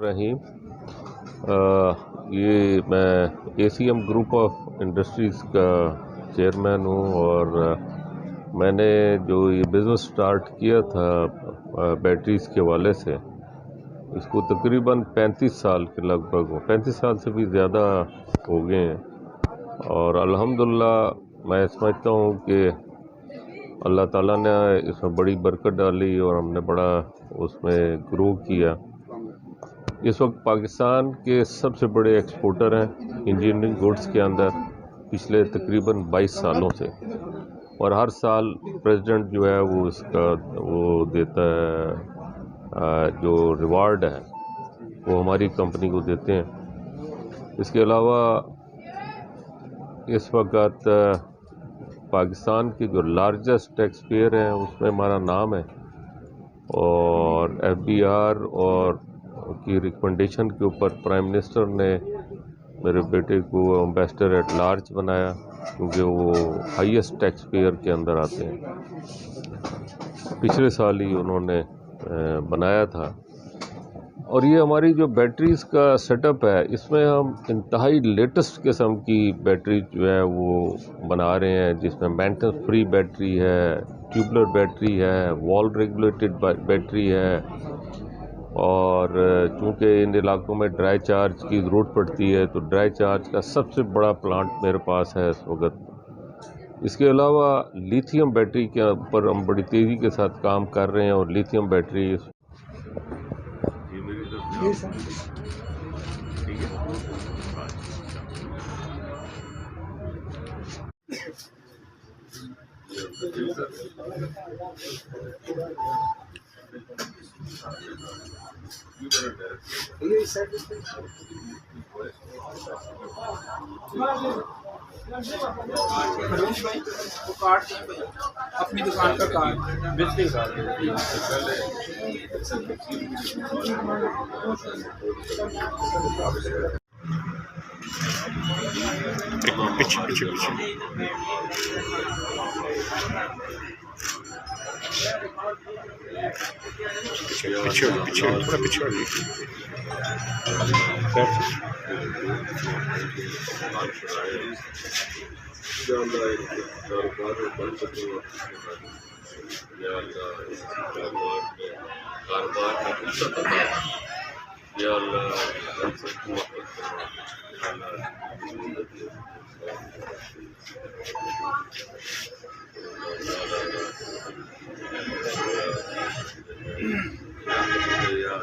रहीम। ये मैं ACM group of industries का चेयरमैन हूँ और मैंने जो ये बिज़नेस स्टार्ट किया था बैटरीज़ के हवाले से, इसको तकरीबन 35 साल के लगभग 35 साल से भी ज़्यादा हो गए हैं और अल्हम्दुलिल्लाह मैं समझता हूँ कि अल्लाह ताला ने इसमें बड़ी बरकत डाली और हमने बड़ा उसमें ग्रो किया। इस वक्त पाकिस्तान के सबसे बड़े एक्सपोर्टर हैं इंजीनियरिंग गुड्स के अंदर पिछले तकरीबन 22 सालों से, और हर साल प्रेसिडेंट जो है वो इसका वो देता है, जो रिवार्ड है वो हमारी कंपनी को देते हैं। इसके अलावा इस वक्त पाकिस्तान के जो लार्जेस्ट टैक्स पेयर हैं उसमें हमारा नाम है और FBR और की रिकमेंडेशन के ऊपर प्राइम मिनिस्टर ने मेरे बेटे को एम्बेसडर एट लार्ज बनाया क्योंकि वो हाईएस्ट टैक्स पेयर के अंदर आते हैं। पिछले साल ही उन्होंने बनाया था। और ये हमारी जो बैटरीज़ का सेटअप है इसमें हम इंतहाई लेटेस्ट किस्म की बैटरी जो है वो बना रहे हैं, जिसमें मेंटेनेंस फ्री बैटरी है, ट्यूबलर बैटरी है, वॉल रेगुलेटेड बैटरी है। और चूँकि इन इलाकों में ड्राई चार्ज की ज़रूरत पड़ती है तो ड्राई चार्ज का सबसे बड़ा प्लांट मेरे पास है इस वक्त। इसके अलावा लिथियम बैटरी के ऊपर हम बड़ी तेज़ी के साथ काम कर रहे हैं और लिथियम बैटरी अपनी दुकान का कार्ड विजिटिंग पीछे पीछे पीछे पीछे पीछे थोड़ा पीछे या